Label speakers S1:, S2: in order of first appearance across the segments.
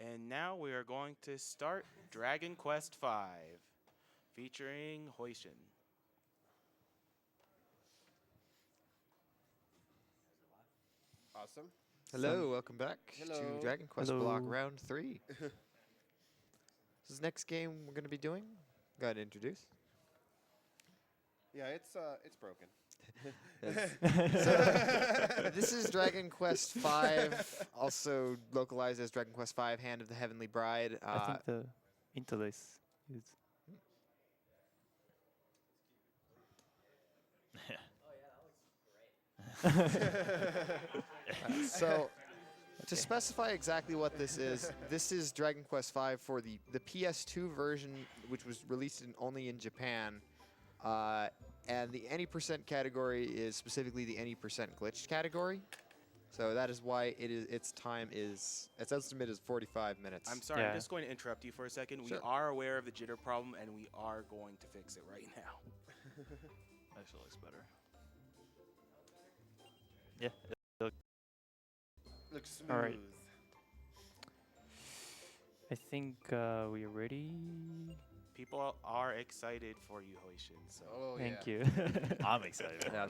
S1: And now we are going to start Dragon Quest V, featuring Hoishin.
S2: Awesome.
S3: Hello, welcome back
S2: Hello.
S3: to Dragon Quest Block Round 3. This is the next game we're going to be doing. Go ahead and introduce.
S2: Yeah, it's broken.
S3: So, this is Dragon Quest V, also localized as Dragon Quest V, Hand of the Heavenly Bride.
S4: I think the interlace is...
S3: So, to specify exactly what this is Dragon Quest V for the PS2 version, which was released only in Japan. And the any percent category is specifically the any percent glitched category. So that is why its estimate is 45 minutes.
S1: I'm sorry, I'm just going to interrupt you for a second.
S3: Sure.
S1: We are aware of the jitter problem, and we are going to fix it right now.
S5: Actually looks better.
S4: Yeah.
S2: Looks smooth.
S4: All right. I think we're ready.
S1: People are excited for you, Hoishin. So
S4: Thank you.
S5: I'm excited.
S3: Now,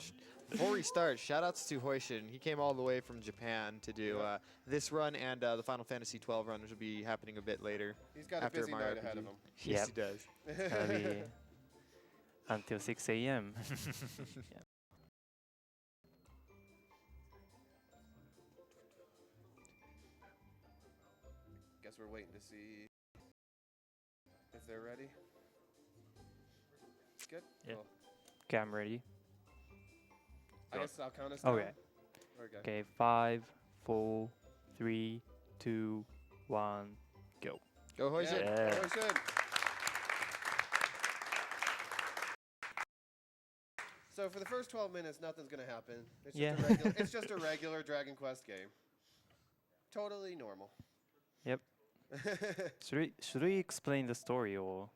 S3: before we start, shoutouts to Hoishin. He came all the way from Japan to do this run and the Final Fantasy XII run, which will be happening a bit later.
S2: He's got
S3: after
S2: a busy
S3: my
S2: night
S3: RPG.
S2: ahead of him.
S3: Yes,
S4: Yep.
S3: he does.
S4: Early until 6 a.m.
S2: Guess we're waiting to see if they're ready. Good?
S4: Yeah.
S2: Cool.
S4: Okay, I'm ready.
S2: I guess I'll count us down.
S4: Okay. Okay, 5, 4, 3, 2, 1, go.
S3: Go Hoishin.
S4: Yeah.
S2: Oh, we should. So for the first 12 minutes, nothing's going to happen. It's just, a regular, it's just a regular Dragon Quest game. Totally normal.
S4: Yep. Should we explain the story, or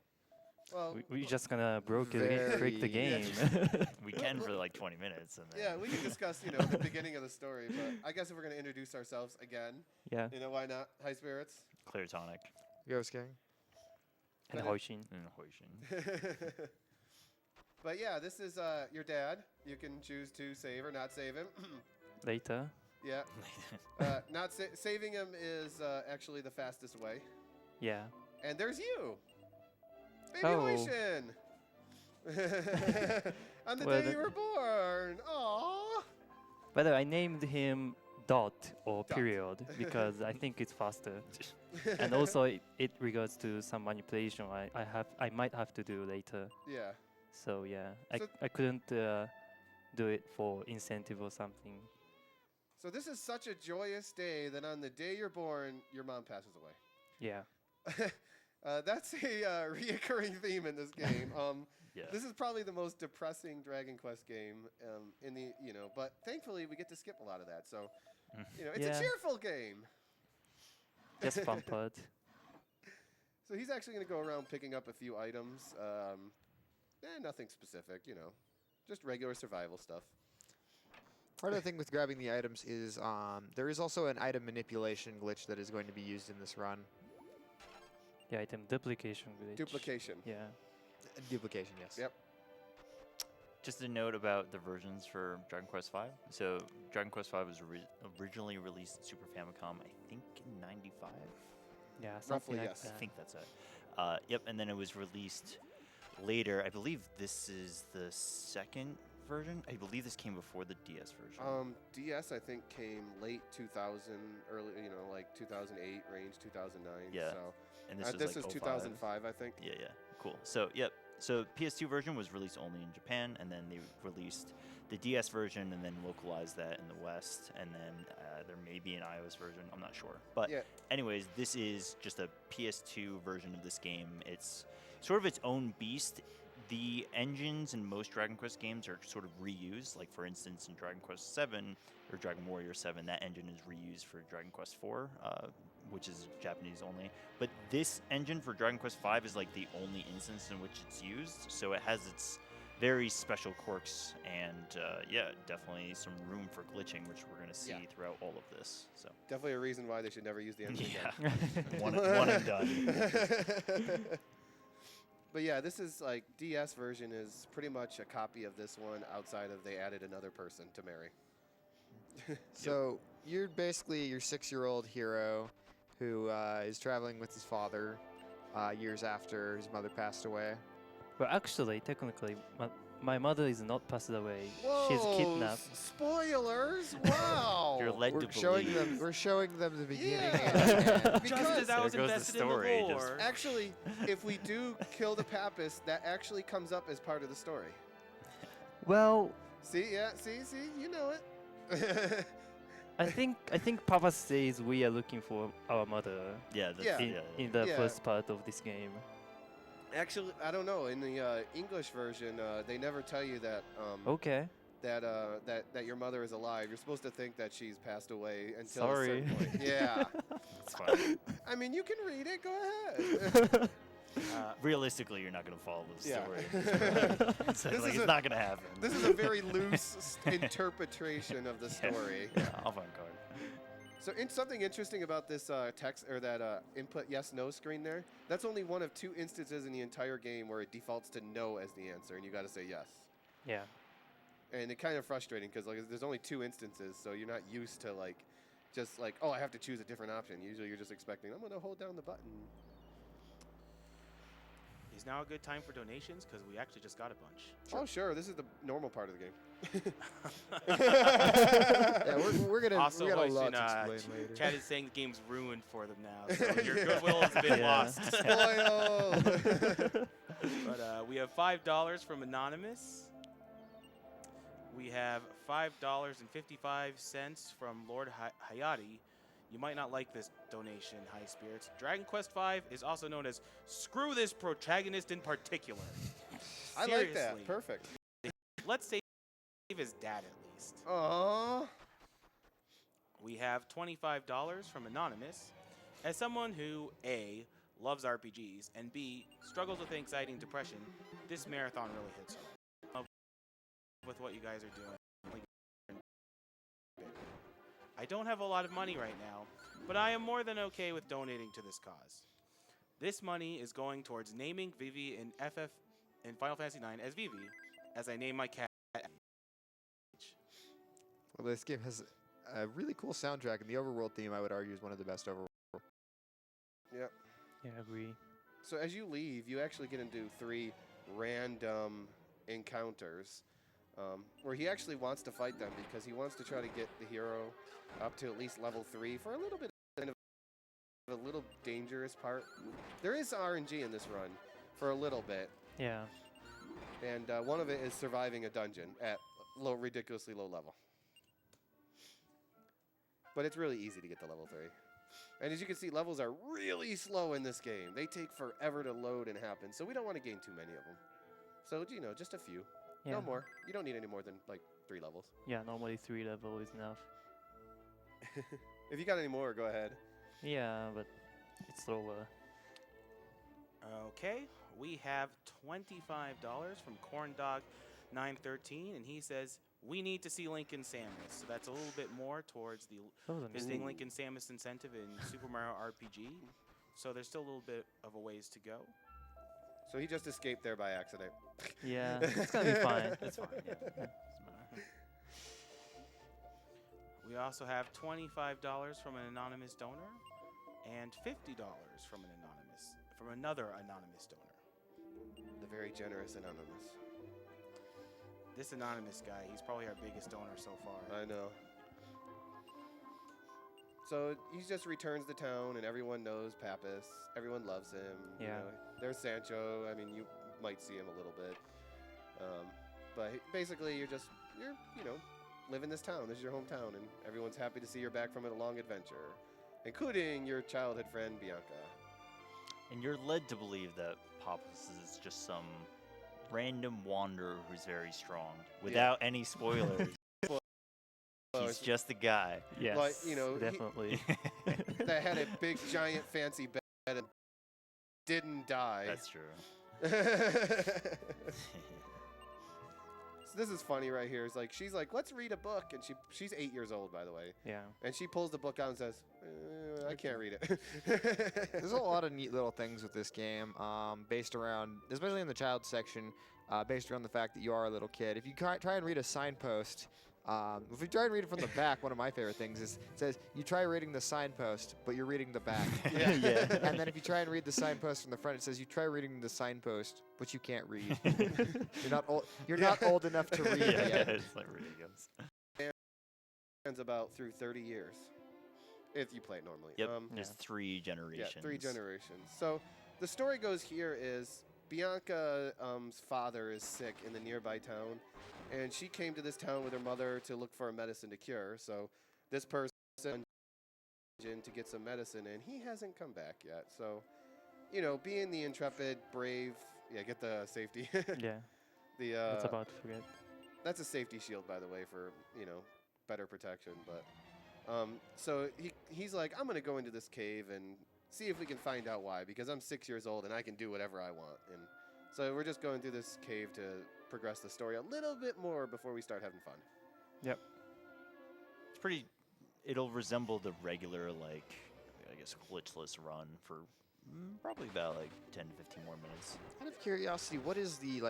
S2: Well,
S4: we just gonna break the game?
S5: We can for like 20 minutes. And then
S2: yeah, we can discuss, the beginning of the story, but I guess if we're going to introduce ourselves again,
S4: Yeah.
S2: why not? High Spirits.
S5: Clear tonic.
S3: Go Skang.
S4: And Hoishin.
S5: And Hoishin.
S2: But yeah, this is your dad. You can choose to save or not save him.
S4: Later.
S2: Yeah. Not saving him is actually the fastest way.
S4: Yeah.
S2: And there's you. Baby
S4: Oh.
S2: Hoishin. On the
S4: Well,
S2: day you were born. Aww.
S4: By the way, I named him dot or
S2: Dot.
S4: period because I think it's faster. And also it regards to some manipulation I might have to do later.
S2: Yeah.
S4: So yeah,
S2: So
S4: I couldn't do it for incentive or something.
S2: So this is such a joyous day that on the day you're born, your mom passes away.
S4: Yeah.
S2: That's a reoccurring theme in this game.
S5: Yeah.
S2: This is probably the most depressing Dragon Quest game in the, but thankfully we get to skip a lot of that. So, it's
S4: Yeah.
S2: a cheerful game.
S4: Just fun part.
S2: So he's actually going to go around picking up a few items. Nothing specific, just regular survival stuff.
S3: Part of the thing with grabbing the items is there is also an item manipulation glitch that is going to be used in this run.
S4: Yeah, item duplication glitch.
S2: Duplication.
S4: Yeah.
S3: Duplication, yes.
S2: Yep.
S5: Just a note about the versions for Dragon Quest V. So Dragon Quest V was originally released in Super Famicom, I think in 95.
S4: Yeah,
S2: Roughly,
S4: something like
S2: yes.
S4: that.
S5: I think that's it. Yep, and then it was released later. I believe this is the second version. I believe this came before the DS version.
S2: DS I think came late 2000, early, like 2008 range, 2009.
S5: Yeah.
S2: So
S5: And
S2: this
S5: was like
S2: is
S5: 05.
S2: 2005, I think.
S5: Yeah, yeah, cool. So, yep. So PS2 version was released only in Japan, and then they released the DS version and then localized that in the West, and then there may be an iOS version. I'm not sure. But
S2: Yeah.
S5: anyways, this is just a PS2 version of this game. It's sort of its own beast. The engines in most Dragon Quest games are sort of reused. Like, for instance, in Dragon Quest VII or Dragon Warrior 7, that engine is reused for Dragon Quest IV, which is Japanese only. But this engine for Dragon Quest V is like the only instance in which it's used. So it has its very special quirks, and yeah, definitely some room for glitching, which we're going to see
S2: Yeah.
S5: throughout all of this. So
S2: Definitely a reason why they should never use the engine
S5: yeah, one and done.
S2: But yeah, this is like DS version is pretty much a copy of this one outside of they added another person to marry.
S3: So you're basically your 6-year-old hero who is traveling with his father years after his mother passed away.
S4: Well, actually, technically, my mother is not passed away. She's
S2: Whoa,
S4: kidnapped.
S2: Spoilers! Wow.
S5: You're led to believe.
S3: We're showing them the beginning.
S2: Yeah.
S3: And
S2: Because
S1: Just as I
S5: There
S1: was
S5: goes the
S1: invested in the
S5: story, just-
S1: lore.
S2: actually, if we do kill the Papist, that actually comes up as part of the story.
S4: Well,
S2: See, yeah, see, you know it.
S4: I think Papa says we are looking for our mother
S5: Yeah, that's,
S2: Yeah.
S4: in the
S2: Yeah.
S4: first part of this game.
S2: Actually, I don't know. In the English version, they never tell you that
S4: Okay.
S2: that your mother is alive. You're supposed to think that she's passed away until a
S4: Sorry.
S2: certain point. Yeah.
S5: it's fine.
S2: I mean, you can read it. Go ahead.
S5: Realistically, you're not going to follow the
S2: Yeah.
S5: story. So,
S2: This
S5: like,
S2: is
S5: it's
S2: a-
S5: not going to happen.
S2: This is a very loose interpretation of the story.
S5: Yeah, avant-garde.
S2: So, something interesting about this text or that input yes/no screen there. That's only one of 2 instances in the entire game where it defaults to no as the answer, and you got to say yes.
S4: Yeah.
S2: And it's kind of frustrating because like there's only 2 instances, so you're not used to like just like, oh, I have to choose a different option. Usually you're just expecting I'm gonna hold down the button.
S1: Is now a good time for donations? Because we actually just got a bunch.
S2: Oh, sure. This is the normal part of the game.
S3: yeah, we're gonna
S1: Also,
S3: we got a lot
S1: Hoishin,
S3: to explain later.
S1: Chad is saying the game's ruined for them now, so your goodwill has been
S4: Yeah.
S1: lost.
S2: Spoil.
S1: But we have $5 from Anonymous. We have $5.55 from Lord Hayati. You might not like this donation, High Spirits. Dragon Quest V is also known as Screw This Protagonist in Particular.
S2: I like
S1: Seriously.
S2: that. Perfect.
S1: Let's save his dad at least.
S2: Aww.
S1: We have $25 from Anonymous. As someone who, A, loves RPGs, and B, struggles with anxiety and depression, this marathon really hits home. With what you guys are doing. I don't have a lot of money right now, but I am more than okay with donating to this cause. This money is going towards naming Vivi in Final Fantasy IX as Vivi, as I name my cat.
S3: Well, this game has a really cool soundtrack, and the overworld theme, I would argue, is one of the best overworld.
S2: Yep.
S4: Yeah, I agree.
S2: So as you leave, you actually get into 3 random encounters where he actually wants to fight them because he wants to try to get the hero up to at least level 3 for a little bit of a little dangerous part. There is RNG in this run for a little bit,
S4: Yeah.
S2: and one of it is surviving a dungeon at ridiculously low level. But it's really easy to get to level 3. And as you can see, levels are really slow in this game. They take forever to load and happen, so we don't want to gain too many of them. So, just a few.
S4: Yeah.
S2: No more. You don't need any more than, like, 3 levels.
S4: Yeah, normally 3 level is enough.
S2: If you got any more, go ahead.
S4: Yeah, but it's slower.
S1: Okay, we have $25 from CornDog913, and he says, we need to see Link and Samus. So that's a little bit more towards the visiting Link and Samus incentive in Super Mario RPG. So there's still a little bit of a ways to go.
S2: So he just escaped there by accident.
S4: Yeah, it's gonna be fine.
S1: That's fine, yeah. We also have $25 from an anonymous donor and $50 from another anonymous donor.
S2: The very generous Anonymous.
S1: This anonymous guy, he's probably our biggest donor so far.
S2: I know. So he just returns to town, and everyone knows Pappas. Everyone loves him. you
S4: Yeah.
S2: know. There's Sancho. I mean, you might see him a little bit. But basically, you're live in this town. This is your hometown, and everyone's happy to see you're back from a long adventure, including your childhood friend, Bianca.
S5: And you're led to believe that Pappas is just some random wanderer who's very strong. Without any spoilers, he's just a guy.
S4: Yes,
S2: Like, he-
S4: definitely.
S2: That had a big, giant, fancy bed and didn't die.
S5: That's true.
S2: this is funny right here. It's like she's like, let's read a book, and she's 8 years old, by the way.
S4: Yeah.
S2: And she pulls the book out and says, I can't read it.
S3: There's a lot of neat little things with this game, based around, especially in the child section, based around the fact that you are a little kid. If you try and read a signpost, if you try and read it from the back, one of my favorite things is it says you try reading the signpost, but you're reading the back.
S5: Yeah.
S3: And then if you try and read the signpost from the front, it says you try reading the signpost, but you can't read. You're not old. You're not old enough to read yet.
S5: It's like ridiculous.
S2: It's about through 30 years, if you play it normally.
S5: Yep. There's 3 generations.
S2: Yeah, 3 generations. So the story goes here is Bianca's father is sick in the nearby town, and she came to this town with her mother to look for a medicine to cure. So this person to get some medicine, and he hasn't come back yet. So, you know, being the intrepid, brave, get the safety.
S4: Yeah. That's about to forget.
S2: That's a safety shield, by the way, for, you know, better protection. But so he's like, I'm going to go into this cave and see if we can find out why, because I'm 6 years old and I can do whatever I want. And so we're just going through this cave to progress the story a little bit more before we start having fun.
S4: Yep.
S5: It's pretty. It'll resemble the regular, like, I guess, glitchless run for probably about like 10 to 15 more minutes.
S3: Out of curiosity, what is the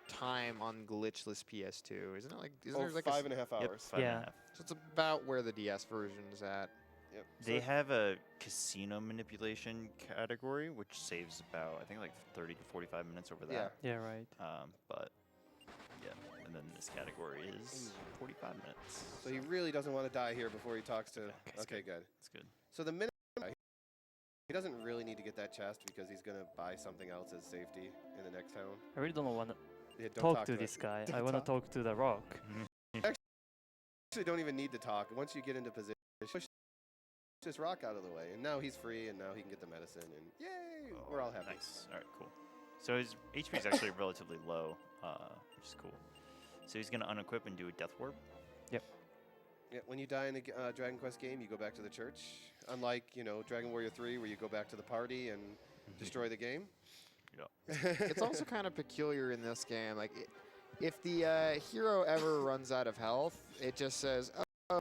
S3: time on glitchless PS2? Isn't it like? Isn't there like
S2: 5.5 hours.
S5: Yep, 5.5.
S3: So it's about where the DS version is at.
S2: Yep.
S5: They have a casino manipulation category, which saves about, I think, like 30 to 45 minutes over that.
S4: Yeah, right.
S5: But, yeah, and then this category is 45 minutes.
S2: So he really doesn't want to die here before he talks to... Okay, good.
S5: It's good.
S2: So the minute... He doesn't really need to get that chest because he's going to buy something else as safety in the next town.
S4: I really don't want to
S2: Yeah, don't
S4: talk to
S2: it.
S4: this guy.
S2: Don't
S4: I want to talk to the rock.
S2: Actually, don't even need to talk. Once you get into position, push this rock out of the way. And now he's free, and now he can get the medicine. And yay! We're all happy.
S5: Nice. All right, cool. So his HP is actually relatively low, which is cool. So he's going to unequip and do a death warp.
S4: Yep.
S2: Yeah, when you die in a Dragon Quest game, you go back to the church. Unlike, you know, Dragon Warrior 3, where you go back to the party and destroy the game.
S5: Yeah.
S3: It's also kind of peculiar in this game. Like, if the hero ever runs out of health, it just says, "Oh,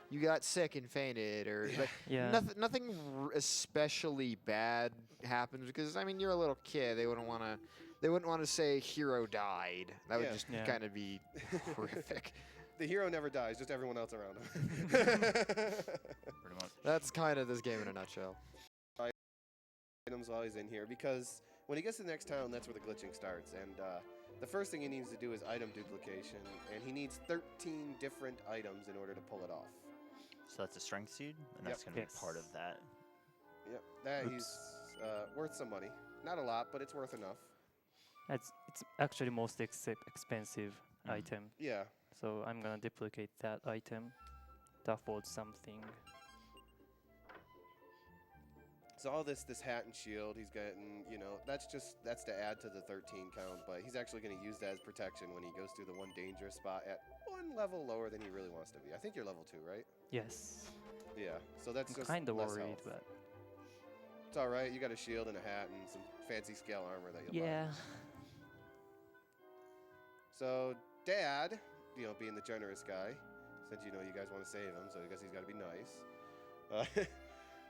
S3: you got sick and fainted," or like
S4: Yeah.
S3: nothing especially bad happens because I mean you're a little kid. They wouldn't want to say hero died. That would
S2: Yeah.
S3: just
S4: Yeah.
S3: kind of be horrific.
S2: The hero never dies, just everyone else around him.
S5: Pretty much.
S3: That's kind of this game in a nutshell.
S2: Items while he's in here, because when he gets to the next town, that's where the glitching starts. And the first thing he needs to do is item duplication, and he needs 13 different items in order to pull it off.
S5: So that's a strength seed, and that's going to
S4: Yes.
S5: be part of that.
S2: Yep, that he's worth some money. Not a lot, but it's worth enough.
S4: It's actually most expensive item.
S2: Yeah.
S4: So I'm gonna duplicate that item to afford something.
S2: So all this hat and shield he's getting, you know, that's to add to the 13 count, but he's actually going to use that as protection when he goes through the one dangerous spot at one level lower than he really wants to be. I think you're level 2, right?
S4: Yes.
S2: Yeah. So that's
S4: I'm
S2: just
S4: kind of
S2: less
S4: worried,
S2: health.
S4: but
S2: It's all right. You got a shield and a hat and some fancy scale armor that you'll buy.
S4: yeah.
S2: So Dad, you know, being the generous guy, since you know you guys want to save him, so I guess he's got to be nice.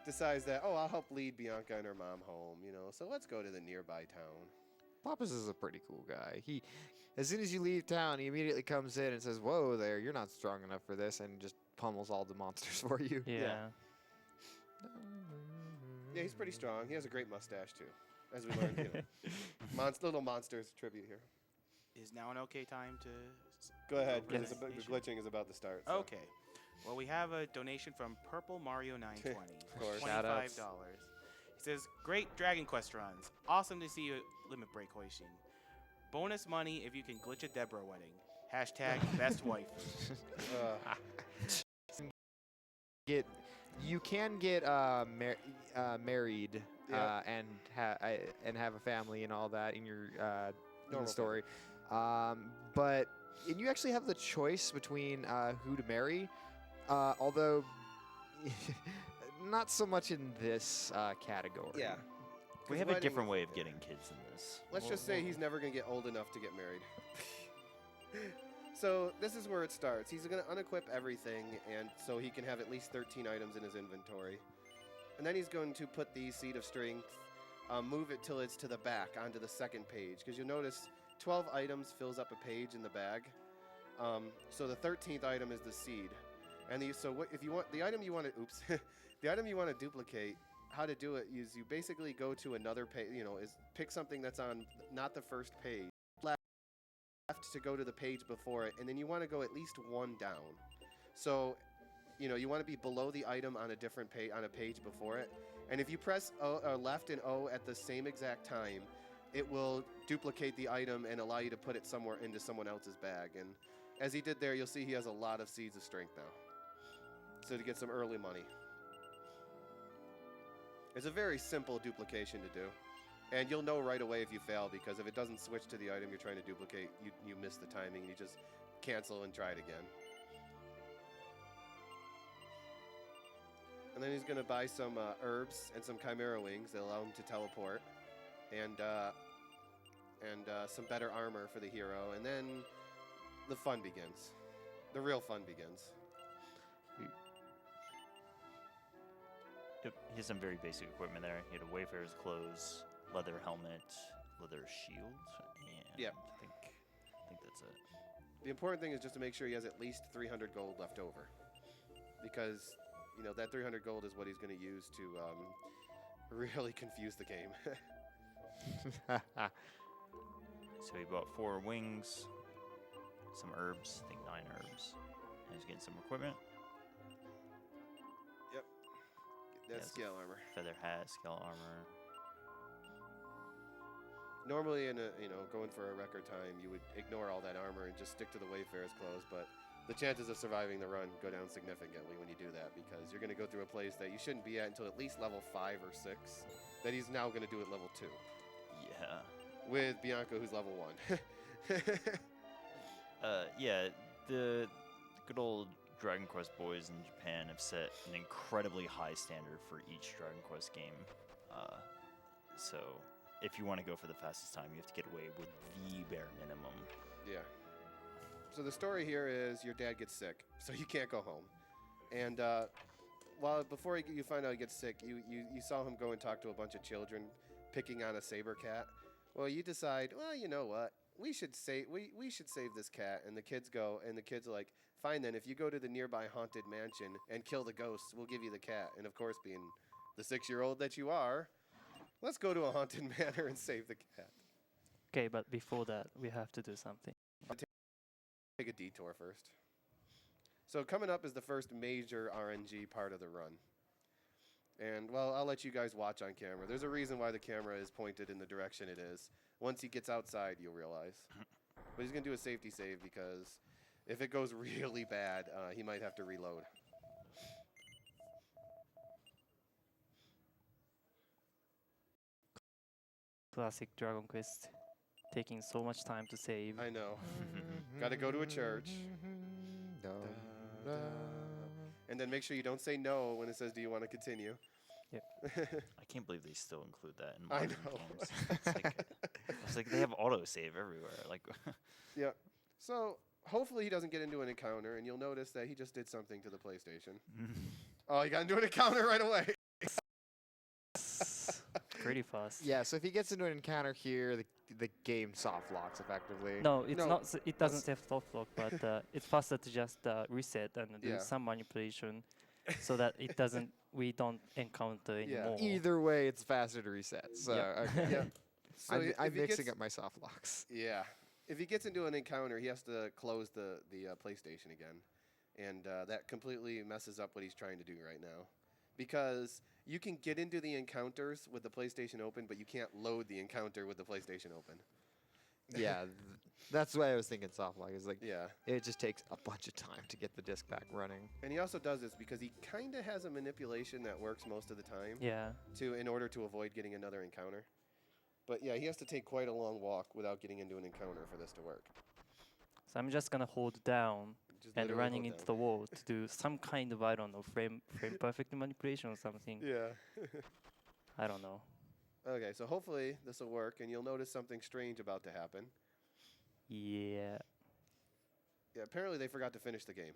S2: Decides that, oh, I'll help lead Bianca and her mom home, you know. So let's go to the nearby town.
S3: Pappas is a pretty cool guy. He, as soon as you leave town, he immediately comes in and says, "Whoa there, you're not strong enough for this," and just pummels all the monsters for you.
S4: Yeah.
S2: Yeah, he's pretty strong. He has a great mustache too, as we learned. You know, little monsters tribute here.
S1: Is now an okay time to
S2: Go ahead,
S1: Yes.
S2: because the glitching is about to start. So.
S1: Okay. Well, we have a donation from Purple Mario 920.
S2: Of course.
S1: $25. He says, "Great Dragon Quest runs. Awesome to see you at Limit Break, Hoishin. Bonus money if you can glitch a Deborah wedding. Hashtag best wife."
S3: You can get married
S2: Yeah.
S3: and have a family and all that in your in
S2: Normal
S3: the story, and you actually have the choice between who to marry, although not so much in this category.
S2: Yeah.
S5: We
S2: 'Cause
S5: have a
S2: wedding-
S5: different way of getting kids in this.
S2: Let's just say he's never going to get old enough to get married. So this is where it starts. He's going to unequip everything, and so he can have at least 13 items in his inventory. And then he's going to put the Seed of Strength, move it till it's to the back onto the second page, because you'll notice 12 items fills up a page in the bag. So the 13th item is the seed. And if you want the item you want to, the item you want to duplicate, how to do it is you basically go to another page, pick something that's on not the first page, left to go to the page before it, and then you want to go at least one down. So, you want to be below the item on a different page, on a page before it. And if you press left and O at the same exact time, it will duplicate the item and allow you to put it somewhere into someone else's bag. And as he did there, you'll see he has a lot of Seeds of Strength now. So to get some early money. It's a very simple duplication to do. And you'll know right away if you fail, because if it doesn't switch to the item you're trying to duplicate, you miss the timing, and you just cancel and try it again. And then he's going to buy some herbs and some Chimera Wings that allow him to teleport. And some better armor for the hero. And then the fun begins. The real fun begins.
S5: Yep, he has some very basic equipment there. He had a Wayfarer's clothes, leather helmet, leather shield, and
S2: Yep.
S5: I think that's it.
S2: The important thing is just to make sure he has at least 300 gold left over. Because, that 300 gold is what he's going to use to really confuse the game.
S5: So he bought 4 wings, some herbs, I think 9 herbs, and he's getting some equipment.
S2: Yep. Get that
S5: Yes.
S2: scale armor.
S5: Feather hat, scale armor.
S2: Normally, going for a record time, you would ignore all that armor and just stick to the Wayfarer's clothes, but the chances of surviving the run go down significantly when you do that, because you're going to go through a place that you shouldn't be at until at least level 5 or 6, that he's now going to do at level 2.
S5: Yeah.
S2: With Bianca, who's level 1.
S5: Yeah, the good old Dragon Quest boys in Japan have set an incredibly high standard for each Dragon Quest game. So if you want to go for the fastest time, you have to get away with the bare minimum.
S2: Yeah. So the story here is your dad gets sick, so you can't go home. And before you find out he gets sick, you saw him go and talk to a bunch of children picking on a saber cat. Well, you decide, well, you know what? We should save this cat. And the kids go, and the kids are like, fine then, if you go to the nearby haunted mansion and kill the ghosts, we'll give you the cat. And of course, being the 6-year-old that you are, let's go to a haunted manor and save the cat.
S4: Okay, but before that, we have to do something.
S2: Take a detour first. So coming up is the first major RNG part of the run. And, well, I'll let you guys watch on camera. There's a reason why the camera is pointed in the direction it is. Once he gets outside, you'll realize. But he's going to do a safety save, because if it goes really bad, he might have to reload.
S4: Classic Dragon Quest, taking so much time to save.
S2: I know. Got to go to a church. And then make sure you don't say no when it says, do you want to continue?
S4: Yep.
S5: I can't believe they still include that in
S2: I
S5: modern
S2: know.
S5: games. It's like they have autosave everywhere. Like,
S2: Yeah. So hopefully he doesn't get into an encounter, and you'll notice that he just did something to the PlayStation. Oh, he got into an encounter right away.
S4: Pretty fast.
S3: Yeah, so if he gets into an encounter here, the game soft locks effectively.
S4: No, it's
S2: No,
S4: not. It doesn't have soft lock, but it's faster to just reset and do
S2: Yeah.
S4: some manipulation, so that it doesn't. We don't encounter anymore.
S3: Either way, it's faster to reset. So
S4: Yep.
S3: okay.
S2: Yeah. So
S3: I'm
S2: if he
S3: mixing
S2: gets-
S3: up my soft locks.
S2: Yeah. If he gets into an encounter, he has to close the PlayStation again. And that completely messes up what he's trying to do right now. Because you can get into the encounters with the PlayStation open, but you can't load the encounter with the PlayStation open.
S3: Yeah, that's why I was thinking soft lock. Is like
S2: Yeah.
S3: it just takes a bunch of time to get the disc back running.
S2: And he also does this because he kind of has a manipulation that works most of the time
S4: Yeah.
S2: in order to avoid getting another encounter. But yeah, he has to take quite a long walk without getting into an encounter for this to work.
S4: So I'm just gonna hold down
S2: Just
S4: and
S2: literally
S4: running
S2: hold
S4: into
S2: down.
S4: the wall to do some kind of, I don't know, frame perfect manipulation or something.
S2: Yeah.
S4: I don't know.
S2: Okay, so hopefully this will work, and you'll notice something strange about to happen.
S4: Yeah.
S2: Yeah, apparently they forgot to finish the game.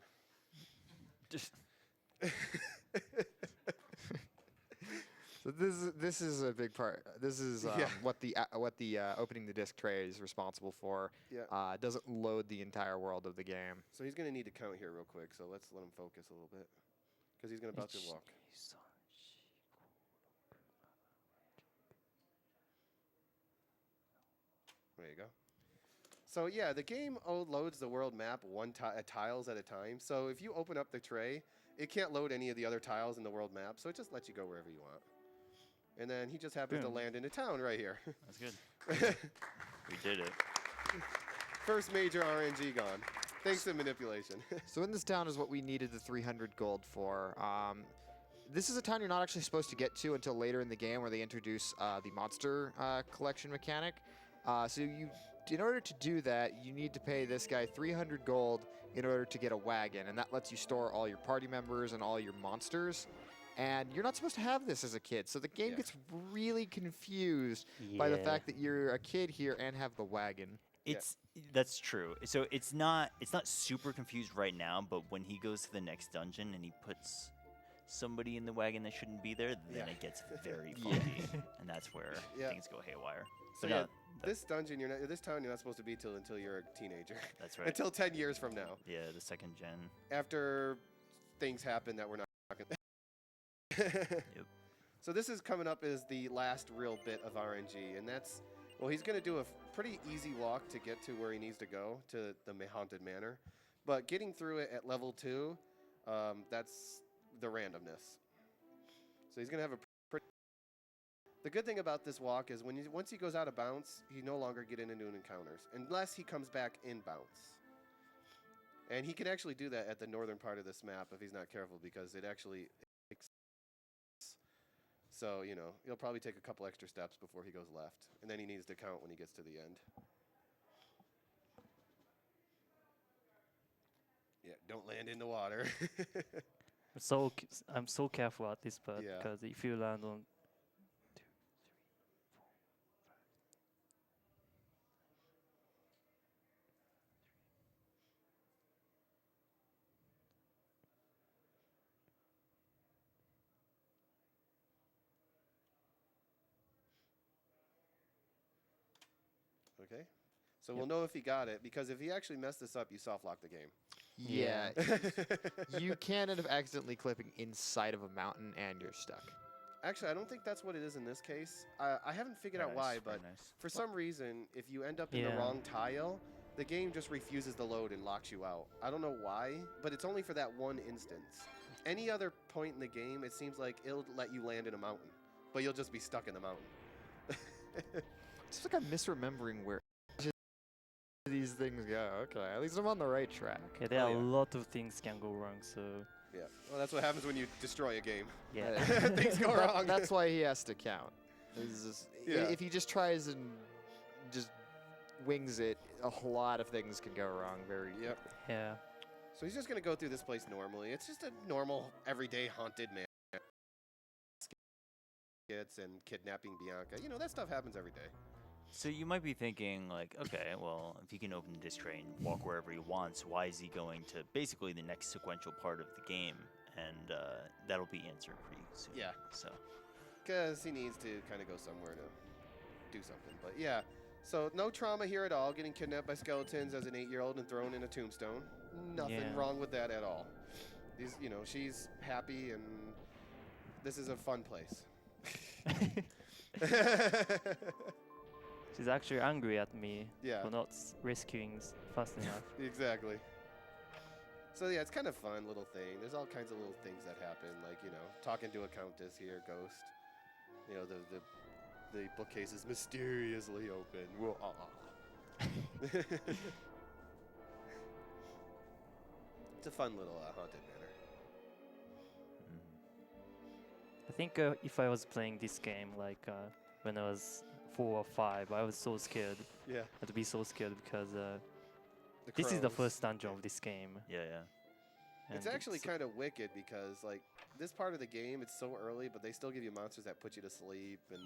S3: So this is a big part. This is what the opening the disc tray is responsible for.
S2: Yeah.
S3: It doesn't load the entire world of the game.
S2: So he's going to need to count here real quick. So let's let him focus a little bit, because he's about to walk. There you go. So yeah, the game loads the world map tiles at a time. So if you open up the tray, it can't load any of the other tiles in the world map. So it just lets you go wherever you want. And then he just happens to land in a town right here.
S5: That's good. We did it.
S2: First major RNG gone, thanks to manipulation.
S3: So in this town is what we needed the 300 gold for. This is a town you're not actually supposed to get to until later in the game, where they introduce the monster collection mechanic. So in order to do that, you need to pay this guy 300 gold in order to get a wagon, and that lets you store all your party members and all your monsters. And you're not supposed to have this as a kid, so the game gets really confused by the fact that you're a kid here and have the wagon.
S5: That's true. So it's not super confused right now, but when he goes to the next dungeon and he puts somebody in the wagon that shouldn't be there, then it gets very funky, and that's where things go haywire.
S2: So
S5: But
S2: this dungeon, this town, you're not supposed to be until you're a teenager.
S5: That's right.
S2: Until 10 years from now.
S5: Yeah, the second gen.
S2: After things happen that we're not talking.
S5: Yep.
S2: So this is coming up as the last real bit of RNG, and that's, well, he's going to do a pretty easy walk to get to where he needs to go, to the Haunted Manor. But getting through it at level 2, that's the randomness. So he's going to have a pretty... The good thing about this walk is once he goes out of bounds, he no longer get into new encounters, unless he comes back in bounds. And he can actually do that at the northern part of this map if he's not careful, because it actually... So, you know, he'll probably take a couple extra steps before he goes left. And then he needs to count when he gets to the end. Yeah, don't land in the water.
S4: I'm so careful at this part, because if you land on 2, 3, 4, 5.
S2: Okay. So we'll know if he got it, because if he actually messed this up, you soft lock the game.
S3: Yeah. You can end up accidentally clipping inside of a mountain and you're stuck.
S2: Actually, I don't think that's what it is in this case. I haven't figured out why, but for some reason, if you end up in the wrong tile, the game just refuses to load and locks you out. I don't know why, but it's only for that one instance. Any other point in the game, it seems like it'll let you land in a mountain, but you'll just be stuck in the mountain.
S3: It's like I'm misremembering where these things go. Okay, at least I'm on the right track.
S4: Yeah, there are a lot of things can go wrong, so...
S2: Yeah, well, that's what happens when you destroy a game.
S4: Yeah.
S2: Things go wrong.
S3: That's why he has to count. If he just tries and just wings it, a lot of things can go wrong very
S4: Yeah.
S2: So he's just going to go through this place normally. It's just a normal, everyday haunted man. And kidnapping Bianca. You know, that stuff happens every day.
S5: So you might be thinking, like, okay, well, if he can open the disc tray and walk wherever he wants, why is he going to basically the next sequential part of the game? And that'll be answered pretty soon.
S2: Yeah.
S5: So.
S2: Because he needs to kind of go somewhere to do something. But yeah, so no trauma here at all. Getting kidnapped by skeletons as an 8-year-old and thrown in a tombstone. Nothing wrong with that at all. These, you know, she's happy and this is a fun place.
S4: She's actually angry at me for not rescuing fast enough.
S2: Exactly. So yeah, it's kind of fun little thing. There's all kinds of little things that happen, like, you know, talking to a countess here, ghost. You know, the bookcase is mysteriously open. Whoa, It's a fun little haunted manor.
S4: I think if I was playing this game, like when I was 4 or 5, I was so scared.
S2: Yeah.
S4: I'd be so scared because this is the first dungeon of this game.
S5: Yeah, yeah.
S4: And
S2: it's actually kind of wicked because, like, this part of the game, it's so early, but they still give you monsters that put you to sleep and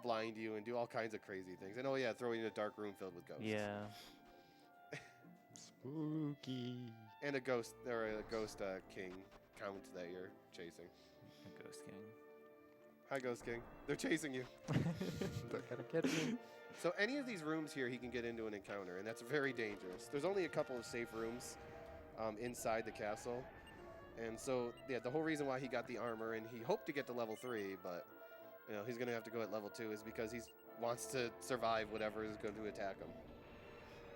S2: blind you and do all kinds of crazy things. And oh yeah, throw you in a dark room filled with ghosts.
S4: Yeah.
S3: Spooky.
S2: And a ghost king count that you're chasing.
S5: A Ghost King.
S2: Hi, Ghost King. They're chasing you.
S3: They're gonna get me.
S2: So any of these rooms here, he can get into an encounter, and that's very dangerous. There's only a couple of safe rooms inside the castle. And so, yeah, the whole reason why he got the armor, and he hoped to get to level 3, but you know, he's going to have to go at level 2, is because he wants to survive whatever is going to attack him.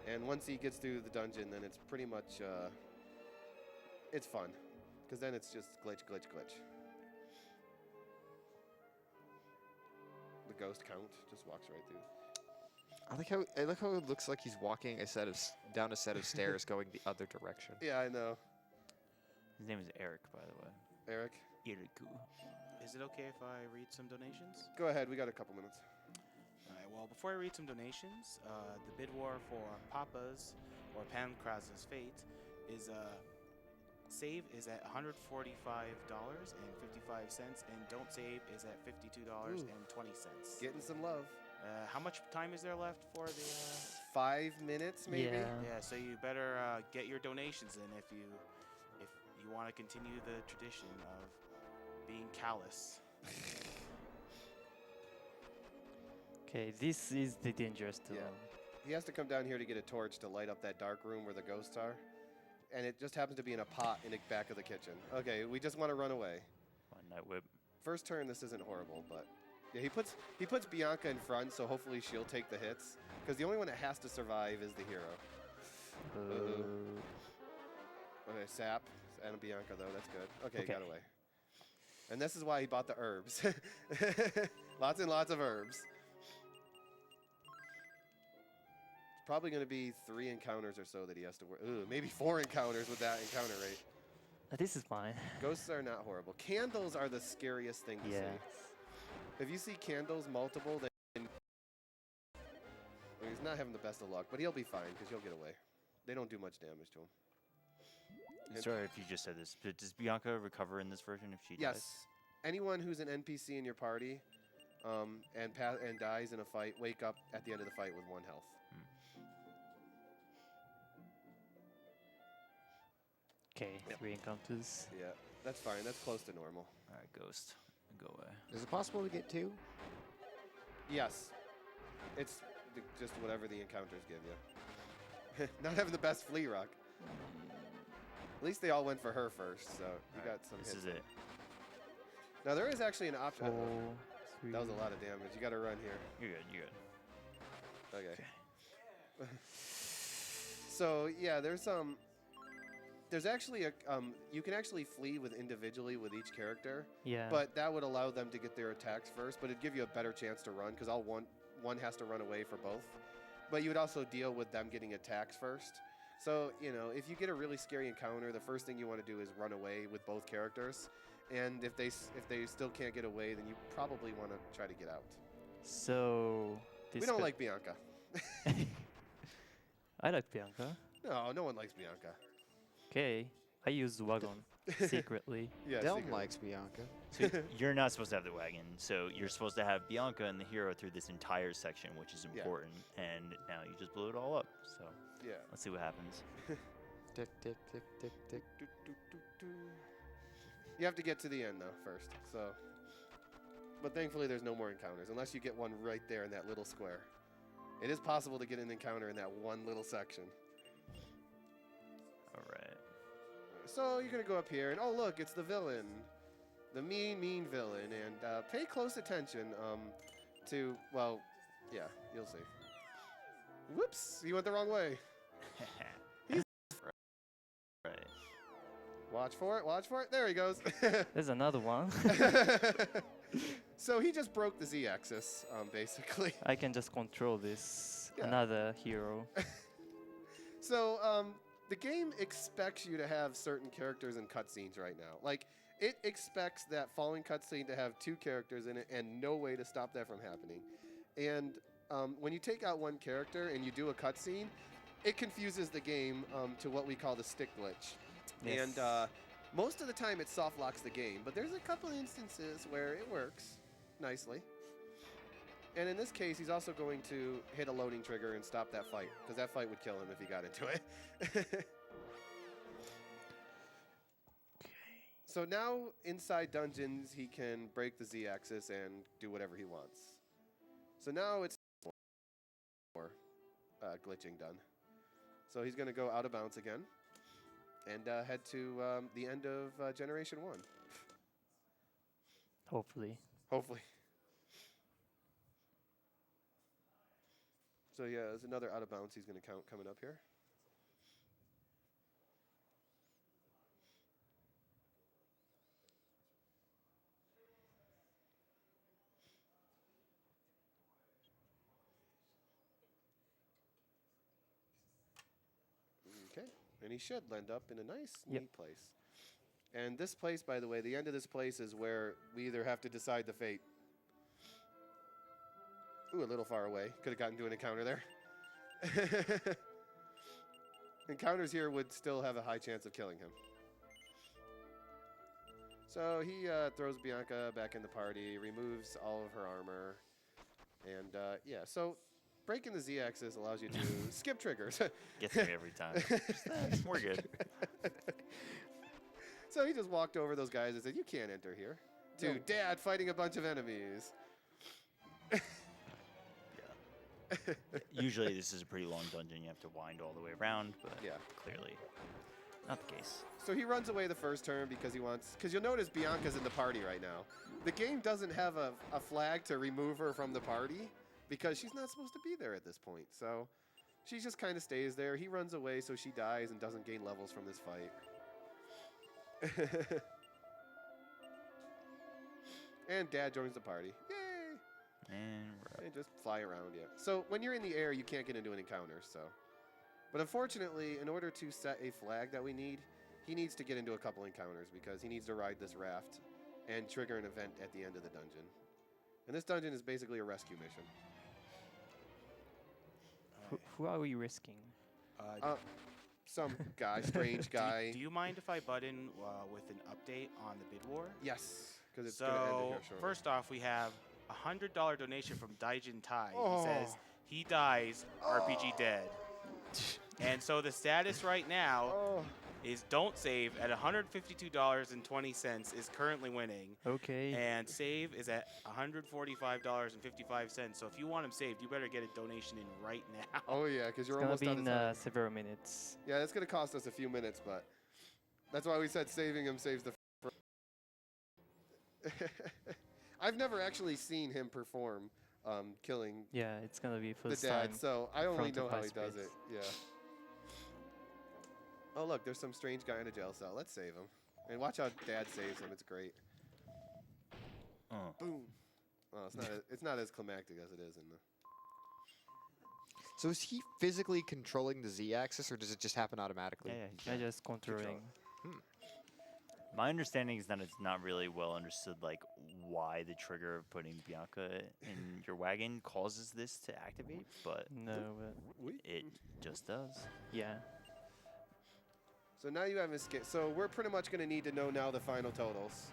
S2: And once he gets through the dungeon, then it's pretty much, it's fun. Because then it's just glitch, glitch, glitch. The ghost count just walks right through.
S3: I like how it looks like he's walking down a set of stairs going the other direction.
S2: Yeah, I know.
S5: His name is Eric, by the way.
S2: Eric,
S5: Iriku.
S1: Is it okay if I read some donations?
S2: go ahead. We got a couple minutes.
S1: All right, well, before I read some donations, the bid war for Papa's or Pancraz's Fate is save is at $145.55, and don't save is at $52.20.
S2: Getting some love.
S1: How much time is there left for the?
S2: 5 minutes, maybe.
S4: Yeah.
S1: Yeah, so you better get your donations in if you want to continue the tradition of being callous.
S4: Okay, this is the dangerous
S2: Yeah.
S4: one.
S2: He has to come down here to get a torch to light up that dark room where the ghosts are. And it just happens to be in a pot in the back of the kitchen. Okay, we just want to run away.
S5: One Night Whip.
S2: First turn, this isn't horrible, but yeah, he puts Bianca in front, so hopefully she'll take the hits. Because the only one that has to survive is the hero. Okay, sap. And Bianca, though. That's good. Okay,
S4: Okay.
S2: got away. And this is why he bought the herbs. Lots and lots of herbs. It's probably going to be 3 encounters or so that he has to work. Ooh, maybe 4 encounters with that encounter rate.
S4: This is fine.
S2: Ghosts are not horrible. Candles are the scariest thing to
S4: Yeah.
S2: see. If you see candles multiple, then he's not having the best of luck, but he'll be fine because he'll get away. They don't do much damage to him. And-
S5: Sorry if you just said this, but does Bianca recover in this version if she dies?
S2: Yes. Anyone who's an NPC in your party and dies in a fight, wake up at the end of the fight with 1 health.
S4: Okay,
S2: Yep.
S4: 3 encounters.
S2: Yeah, that's fine. That's close to normal.
S5: All right, Ghost, go away.
S3: Is it possible to get 2?
S2: Yes. It's just whatever the encounters give you. Not having the best flea rock. At least they all went for her first, so you got some
S5: This
S2: hits.
S5: is it.
S2: Now there is actually an option.
S4: 4, 3.
S2: That was a lot of damage. You got to run here.
S5: You're good. You're good.
S2: Okay. So yeah, there's actually a you can actually flee individually with each character,
S4: Yeah.
S2: but that would allow them to get their attacks first. But it'd give you a better chance to run because one has to run away for both. But you would also deal with them getting attacks first. So you know, if you get a really scary encounter, the first thing you want to do is run away with both characters. And if they still can't get away, then you probably want to try to get out.
S4: So this
S2: We don't
S4: could-
S2: like Bianca.
S4: I like Bianca.
S2: No one likes Bianca.
S4: Okay, I use wagon secretly.
S2: Yeah,
S3: Delm
S2: secretly.
S3: likes Bianca.
S5: So you're not supposed to have the wagon. So you're supposed to have Bianca and the hero through this entire section, which is
S2: Yeah.
S5: important. And now you just blew it all up. So
S2: Yeah.
S5: let's see what happens.
S3: Tick, tick, tick, tick, tick.
S2: Do, do, do, do. You have to get to the end though first. So, but thankfully there's no more encounters unless you get one right there in that little square. It is possible to get an encounter in that one little section.
S5: All right.
S2: So you're gonna go up here and oh look, it's the villain, the mean villain, and pay close attention to yeah, you'll see. Whoops, you went the wrong way.
S5: Right.
S2: Watch for it. There he goes.
S4: There's another one.
S2: So he just broke the Z-axis, basically.
S4: I can just control this.
S2: Yeah.
S4: Another hero.
S2: So the game expects you to have certain characters in cutscenes right now. Like, it expects that following cutscene to have 2 characters in it and no way to stop that from happening. And when you take out one character and you do a cutscene, it confuses the game to what we call the stick glitch.
S4: Yes.
S2: And most of the time it soft locks the game, but there's a couple instances where it works nicely. And in this case, he's also going to hit a loading trigger and stop that fight, because that fight would kill him if he got into it. So now, inside dungeons, he can break the Z-axis and do whatever he wants. So now it's more glitching done. So he's going to go out of bounds again and head to the end of Generation 1.
S4: Hopefully.
S2: Hopefully. So yeah, there's another out of bounds he's going to count coming up here. Okay, and he should end up in a nice, neat place. And this place, by the way, the end of this place is where we either have to decide the fate. Ooh, a little far away. Could have gotten to an encounter there. Encounters here would still have a high chance of killing him. So he throws Bianca back in the party, removes all of her armor. And yeah, so breaking the Z-axis allows you to skip triggers.
S5: Gets me every time. We're good.
S2: So he just walked over those guys and said, "You can't enter here." To Dad fighting a bunch of enemies.
S5: Usually this is a pretty long dungeon. You have to wind all the way around, but clearly not the case.
S2: So he runs away the first turn because he wants... Because you'll notice Bianca's in the party right now. The game doesn't have a flag to remove her from the party because she's not supposed to be there at this point. So she just kind of stays there. He runs away so she dies and doesn't gain levels from this fight. And Dad joins the party. Yay! And just fly around, So when you're in the air, you can't get into an encounter, so. But unfortunately, in order to set a flag that we need, he needs to get into a couple encounters because he needs to ride this raft and trigger an event at the end of the dungeon. And this dungeon is basically a rescue mission.
S4: Who are we risking?
S2: Some guy, strange guy.
S1: Do you mind if I butt in with an update on the bid war?
S2: Yes, because it's going to end in here shortly.
S1: First off, we have a $100 donation from Daijin Tai. He says he dies, RPG dead. And so the status right now is don't save at $152.20 is currently winning.
S4: Okay.
S1: And save is at $145.55. So if you want him saved, you better get a donation in right now.
S2: Oh yeah, because you're
S4: it's
S2: almost
S4: gonna
S2: out
S4: be
S2: of time.
S4: in several minutes.
S2: Yeah, it's going to cost us a few minutes, but that's why we said saving him saves the... I've never actually seen him perform killing
S4: Yeah, it's gonna be
S2: the
S4: first
S2: dad,
S4: time.
S2: so I only
S4: front
S2: know
S4: of
S2: how
S4: high
S2: he does
S4: space.
S2: it. Yeah. Oh look, there's some strange guy in a jail cell. Let's save him. And watch how Dad saves him. It's great. Boom. Oh, it's not as climactic as it is in the...
S3: So is he physically controlling the Z-axis, or does it just happen automatically?
S4: Yeah, just controlling.
S5: My understanding is that it's not really well understood, like, why the trigger of putting Bianca in your wagon causes this to activate, but
S4: No, but
S5: it just does.
S4: yeah.
S2: So now you have escape. So we're pretty much going to need to know now the final totals.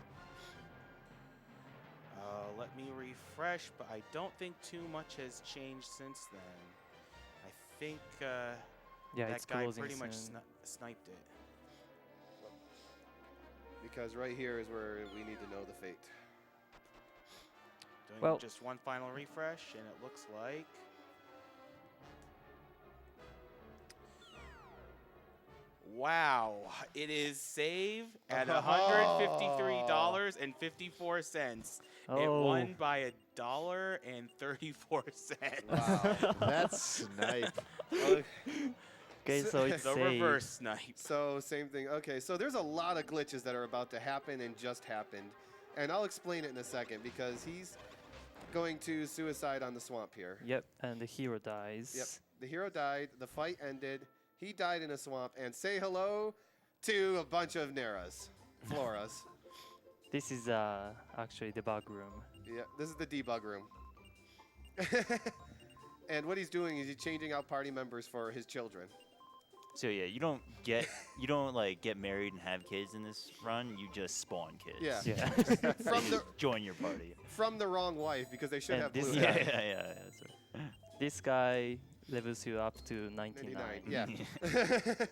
S1: Let me refresh, but I don't think too much has changed since then. I think
S4: Yeah,
S1: that
S4: it's
S1: guy
S4: closing
S1: pretty much
S4: soon.
S1: sniped it.
S2: Because right here is where we need to know the fate.
S1: Doing
S4: Well-
S1: just one final refresh, and it looks like... Wow, it is save at $153.54. It won by $1.34.
S2: Wow.
S3: That's snipe.
S4: Okay, so it's
S1: The
S4: saved.
S1: reverse snipe.
S2: So same thing. Okay, so there's a lot of glitches that are about to happen and just happened. And I'll explain it in a second because he's going to suicide on the swamp here.
S4: Yep, and the hero dies.
S2: Yep. The hero died. The fight ended. He died in a swamp. And say hello to a bunch of Neras. Floras.
S4: This is actually the bug room.
S2: Yeah, this is the debug room. And what he's doing is he's changing out party members for his children.
S5: So yeah, you don't like get married and have kids in this run. You just spawn kids.
S2: Yeah.
S4: Yeah.
S2: From the
S5: Join your party.
S2: from the wrong wife because they should
S4: And
S2: have
S4: this
S2: blue
S4: guy-
S2: hair.
S5: Yeah. That's right.
S4: This guy levels you up to 99.
S2: 99. Yeah.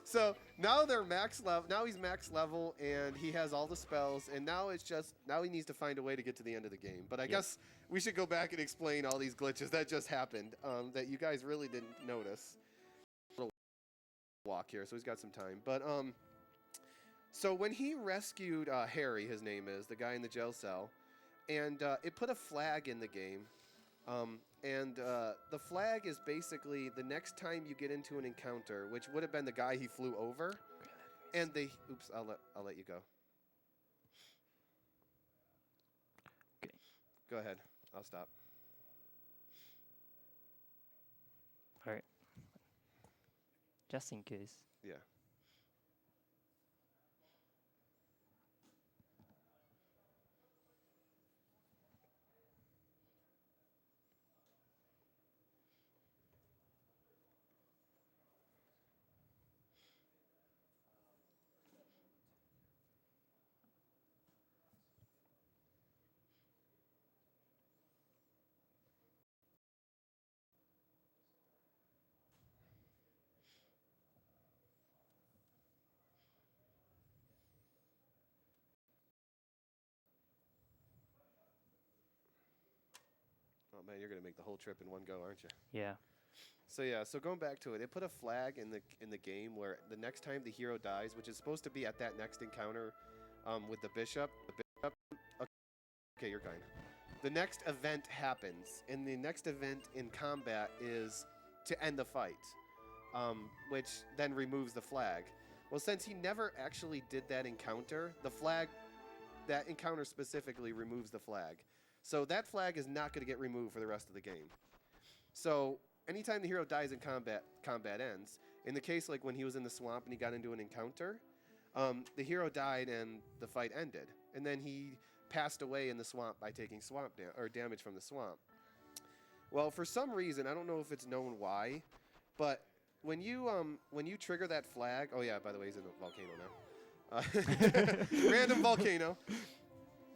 S2: So now they're max level. Now he's max level and he has all the spells. And now it's just now he needs to find a way to get to the end of the game. But I guess we should go back and explain all these glitches that just happened that you guys really didn't notice. Little walk here, so he's got some time. But so when he rescued Harry, his name is the guy in the jail cell, and it put a flag in the game. And the flag is basically the next time you get into an encounter, which would have been the guy he flew over, and they. Oops, I'll let you go.
S4: Okay.
S2: Go ahead. I'll stop.
S4: All right. Just in case.
S2: Yeah. Oh man, you're gonna make the whole trip in one go, aren't you?
S4: Yeah.
S2: So yeah, so going back to it, it put a flag in the game where the next time the hero dies, which is supposed to be at that next encounter with the bishop. Okay, you're kind. The next event happens, and the next event in combat is to end the fight, which then removes the flag. Well, since he never actually did that encounter, that encounter specifically removes the flag. So that flag is not going to get removed for the rest of the game. So anytime the hero dies in combat ends. In the case like when he was in the swamp and he got into an encounter, the hero died and the fight ended. And then he passed away in the swamp by taking damage from the swamp. Well, for some reason, I don't know if it's known why, but when you trigger that flag, oh yeah, by the way, he's in a volcano now. Random volcano.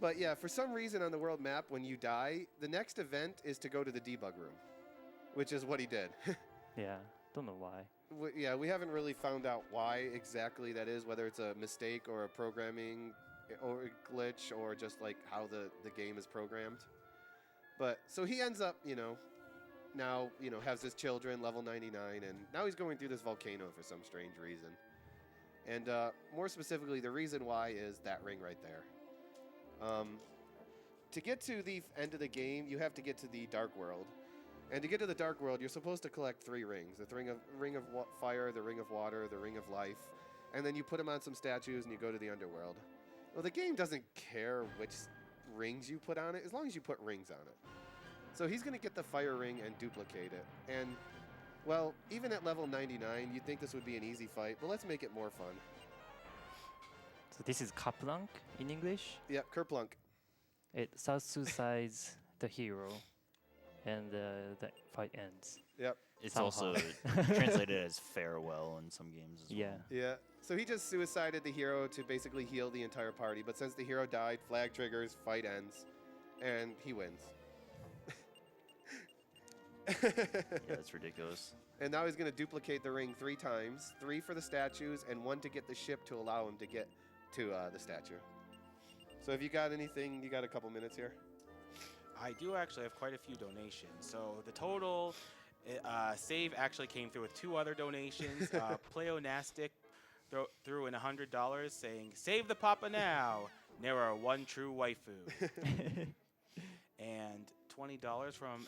S2: But yeah, for some reason on the world map, when you die, the next event is to go to the debug room, which is what he did.
S4: Yeah. Don't know why.
S2: Yeah, we haven't really found out why exactly that is, whether it's a mistake or a programming or a glitch or just like how the game is programmed. But so he ends up, now, has his children, level 99, and now he's going through this volcano for some strange reason. And more specifically, the reason why is that ring right there. To get to the end of the game, you have to get to the Dark World. And to get to the Dark World, you're supposed to collect 3 rings. The ring of fire, the ring of water, the ring of life. And then you put them on some statues and you go to the underworld. Well, the game doesn't care which rings you put on it, as long as you put rings on it. So he's going to get the fire ring and duplicate it. And, well, even at level 99, you'd think this would be an easy fight, but let's make it more fun.
S4: So this is Kaplank in English.
S2: Yep, Kerplunk.
S4: It suicides the hero, and the fight ends.
S2: Yep.
S5: It's
S4: Somehow.
S5: also translated as farewell in some games as
S4: Yeah.
S5: well.
S2: Yeah. So he just suicided the hero to basically heal the entire party. But since the hero died, flag triggers, fight ends, and he wins.
S5: Yeah, that's ridiculous.
S2: And now he's going to duplicate the ring 3 times. 3 for the statues and 1 to get the ship to allow him to get to the statue. So if you got anything, you got a couple minutes here.
S1: I do actually have quite a few donations. So the total save actually came through with 2 other donations. Pleonastic threw in $100 saying, "Save the Papa now. Never one true waifu." And $20 from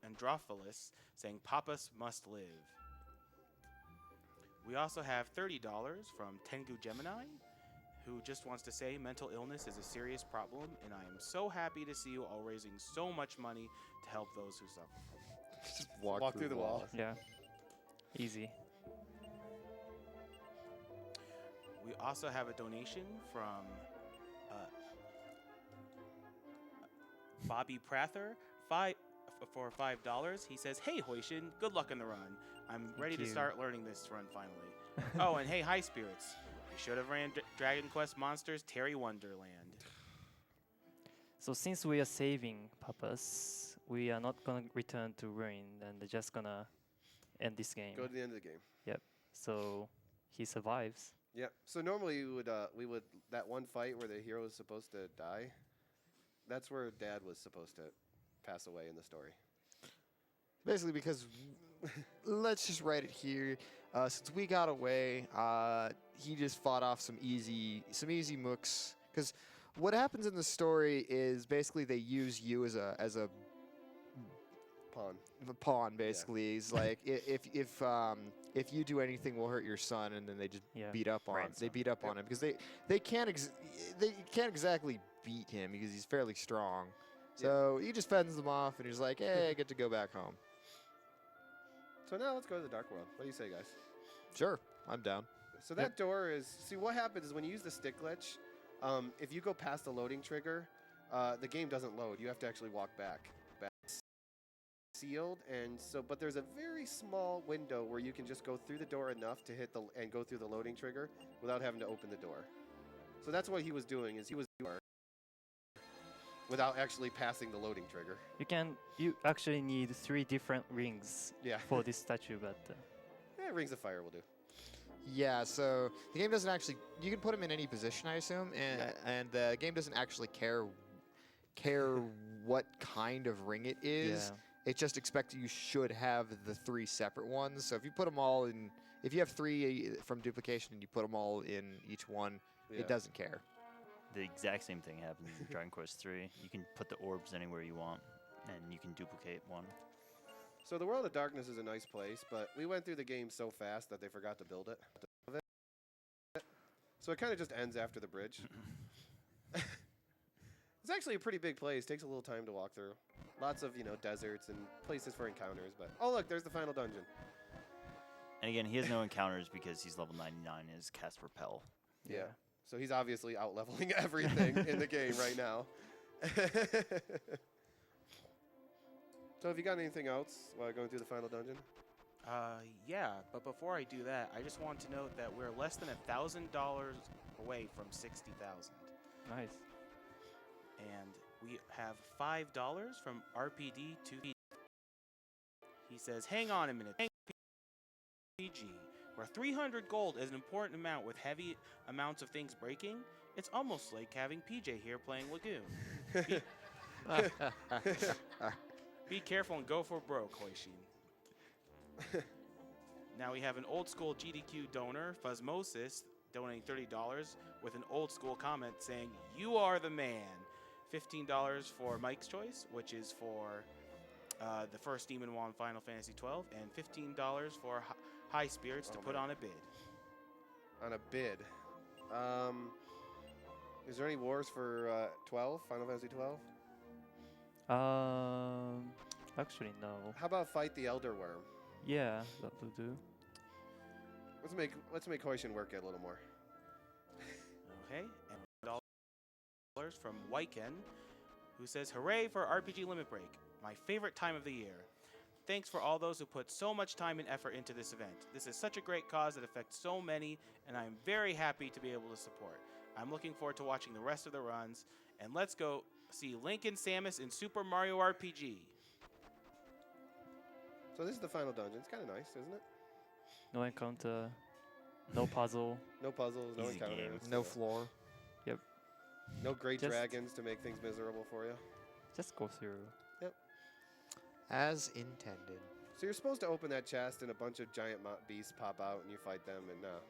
S1: Androphilus saying, "Papas must live." We also have $30 from Tengu Gemini, who just wants to say mental illness is a serious problem, and I am so happy to see you all raising so much money to help those who suffer from it.
S2: Just walk through the wall.
S4: Yeah. Easy.
S1: We also have a donation from Bobby Prather, for $5. He says, "Hey Hoishin, good luck on the run. I'm ready to
S4: you.
S1: start learning this run finally." Oh, and hey, High Spirits. You should have ran Dragon Quest Monsters Terry Wonderland.
S4: So since we are saving purpose, we are not gonna return to Ruin, and they're just gonna end this game.
S2: Go to the end of the game.
S4: Yep. So he survives.
S2: Yeah. So normally we would that one fight where the hero is supposed to die. That's where Dad was supposed to pass away in the story.
S3: Basically, because let's just write it here. Since we got away, he just fought off some easy mooks. Because what happens in the story is basically they use you as a pawn. Basically, it's like if you do anything, we'll hurt your son, and then they just beat up on him. They beat up on him because they can't exactly beat him because he's fairly strong. So he just fends them off, and he's like, "Hey, I get to go back home."
S2: So now let's go to the Dark World. What do you say, guys?
S3: Sure, I'm down.
S2: So that door is... See, what happens is when you use the stick glitch, if you go past the loading trigger, the game doesn't load. You have to actually walk back. Sealed, and so... But there's a very small window where you can just go through the door enough to hit and go through the loading trigger without having to open the door. So that's what he was doing, is he was... without actually passing the loading trigger.
S4: You actually need 3 different rings for this statue, but
S2: Rings of Fire will do.
S3: Yeah, so the game doesn't actually... You can put him in any position, I assume, and the game doesn't actually care what kind of ring it is. It just expects you should have the 3 separate ones. So if you put them all in... If you have 3 from duplication and you put them all in each one, it doesn't care.
S5: The exact same thing happens in Dragon Quest III. You can put the orbs anywhere you want, and you can duplicate one.
S2: So the World of Darkness is a nice place, but we went through the game so fast that they forgot to build it. So it kind of just ends after the bridge. It's actually a pretty big place. Takes a little time to walk through. Lots of, deserts and places for encounters. But oh, look, there's the final dungeon.
S5: And again, he has no encounters because he's level 99 and his cast repel.
S2: Yeah. So he's obviously out-leveling everything in the game right now. So have you got anything else while going through the final dungeon?
S1: Yeah, but before I do that, I just want to note that we're less than $1,000 away from 60,000.
S4: nice.
S1: And we have $5 from RPD2. He says, "Hang on a minute. PG, where 300 gold is an important amount with heavy amounts of things breaking, it's almost like having PJ here playing Lagoon. Be careful and go for broke, Hoishin." Now we have an old school GDQ donor, Phosmosis, donating $30 with an old school comment saying, "You are the man." $15 for Mike's Choice, which is for the first Demon Wand Final Fantasy XII, and $15 for High Spirits to put on a bid.
S2: On a bid. Is there any wars for 12? Final Fantasy 12?
S4: Actually no.
S2: How about Fight the Elder Worm?
S4: Yeah, that will do.
S2: Let's make Hoishin work it a little more.
S1: Okay, and $1 from Wyken, who says, "Hooray for RPG Limit Break, my favorite time of the year. Thanks for all those who put so much time and effort into this event. This is such a great cause that affects so many, and I'm very happy to be able to support. I'm looking forward to watching the rest of the runs, and let's go see Link and Samus in Super Mario RPG."
S2: So this is the final dungeon. It's kind of nice, isn't it?
S4: No encounter, no puzzle.
S2: No puzzles, no
S5: Easy game.
S2: encounters.
S3: No floor.
S2: No great
S4: Just-
S2: dragons to make things miserable for you.
S4: Just go through.
S3: As intended.
S2: So you're supposed to open that chest and a bunch of giant beasts pop out and you fight them and no.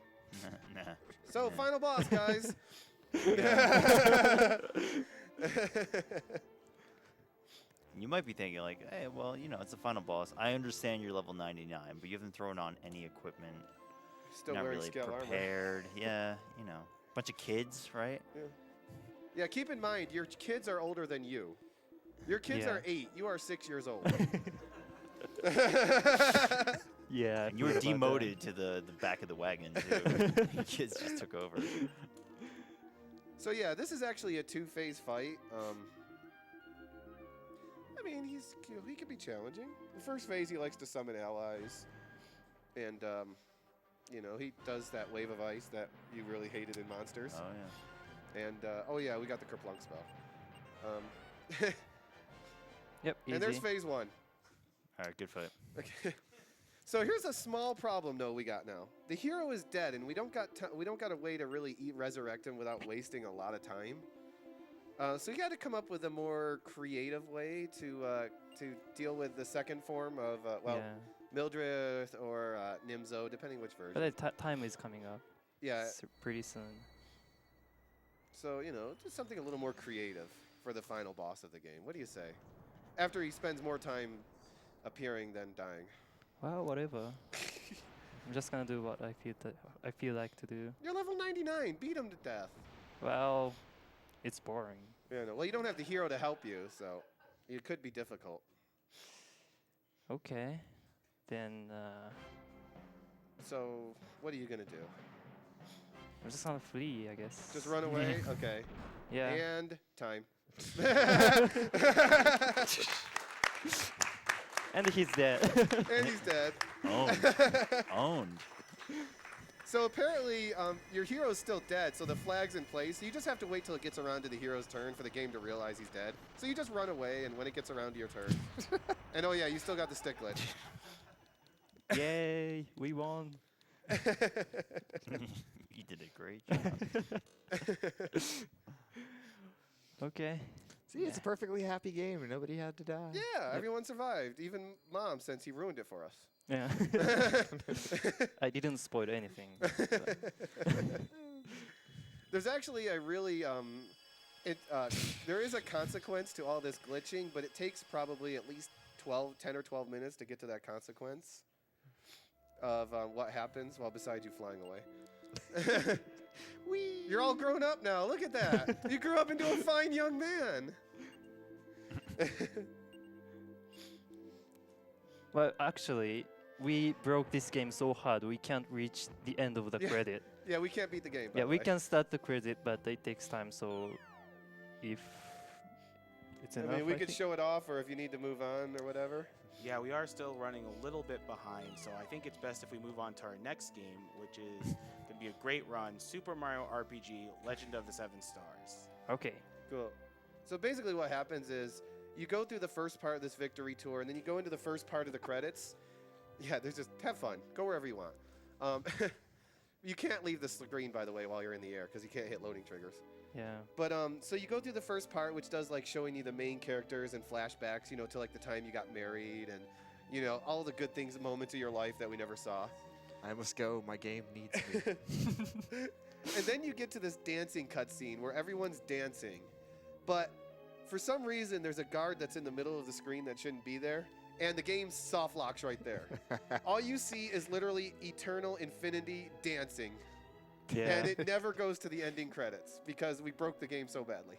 S5: Nah.
S2: So final boss, guys.
S5: You might be thinking like, hey, well, it's a final boss. I understand you're level 99, but you haven't thrown on any equipment.
S2: Still
S5: Not
S2: wearing
S5: really
S2: scale armor.
S5: prepared. Yeah, bunch of kids, right?
S2: Yeah, keep in mind, your kids are older than you. Your kids
S4: Yeah.
S2: are 8. You are 6 years old.
S4: Yeah.
S5: And you were demoted to the back of the wagon, too. Your kids just took over.
S2: So yeah, this is actually a 2-phase fight. I mean, he can be challenging. The first phase, he likes to summon allies, and you know, he does that wave of ice that you really hated in Monsters.
S5: Oh yeah.
S2: And oh yeah, we got the Kerplunk spell.
S4: Yep, easy.
S2: And there's phase 1.
S5: All right, good fight.
S2: Okay. So here's a small problem though we got now. The hero is dead, and we don't got a way to really resurrect him without wasting a lot of time. So you got to come up with a more creative way to deal with the second form of
S4: Yeah.
S2: Mildred or Nimzo, depending which version.
S4: But the time is coming up.
S2: Yeah.
S4: Pretty soon.
S2: So you know, just something a little more creative for the final boss of the game. What do you say? After he spends more time appearing than dying.
S4: Well, whatever. I'm just gonna do what I feel like to do.
S2: You're level 99. Beat him to death.
S4: Well, it's boring.
S2: Yeah, no. Well, you don't have the hero to help you, so it could be difficult.
S4: Okay. Then
S2: So what are you gonna do?
S4: I'm just gonna flee, I guess.
S2: Just run away? Okay.
S4: Yeah.
S2: And time.
S4: And he's dead.
S2: And he's dead.
S5: Owned.
S2: So apparently, your hero's still dead, so the flag's in place. You just have to wait till it gets around to the hero's turn for the game to realize he's dead. So you just run away, and when it gets around to your turn. And oh yeah, you still got the stick glitch.
S4: Yay, we won.
S5: You did a great job.
S4: Okay.
S3: See, it's a perfectly happy game, and nobody had to die.
S2: Yeah, everyone survived, even Mom, since he ruined it for us.
S4: Yeah. I didn't spoil anything.
S2: There's actually a really there is a consequence to all this glitching, but it takes probably at least 10 or 12 minutes to get to that consequence of what happens while beside you flying away.
S3: Whee!
S2: You're all grown up now. Look at that. You grew up into a fine young man.
S4: Well, actually, we broke this game so hard we can't reach the end of the
S2: Yeah.
S4: credit.
S2: Yeah, we can't beat the game. by
S4: Yeah,
S2: the
S4: we
S2: way.
S4: can start the credit, but it takes time. So, if it's
S2: I
S4: enough,
S2: mean, we
S4: I
S2: could
S4: think.
S2: show it off, or if you need to move on or whatever.
S1: Yeah, we are still running a little bit behind, so I think it's best if we move on to our next game, which is going to be a great run, Super Mario RPG Legend of the Seven Stars.
S4: Okay.
S2: Cool. So basically what happens is you go through the first part of this victory tour, and then you go into the first part of the credits. Yeah, there's just have fun. Go wherever you want. You can't leave the screen, by the way, while you're in the air, because you can't hit loading triggers.
S4: Yeah.
S2: But so you go through the first part, which does like showing you the main characters and flashbacks, you know, to like the time you got married and, you know, all the good things, moments of your life that we never saw.
S3: I must go. My game needs me.
S2: And then you get to this dancing cutscene where everyone's dancing, but for some reason there's a guard that's in the middle of the screen that shouldn't be there, and the game soft locks right there. All you see is literally eternal infinity dancing.
S4: Yeah.
S2: And it never goes to the ending credits because we broke the game so badly.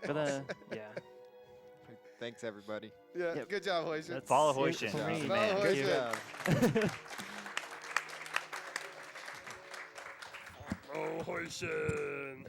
S4: But yeah.
S3: Thanks, everybody.
S2: Yeah,
S4: Yep.
S2: good job, Hoishin.
S4: That's
S5: Follow
S4: it
S5: Hoishin.
S4: for me,
S2: Follow
S4: man.
S2: Hoishin.
S4: Thank you.
S2: Oh, Hoishin.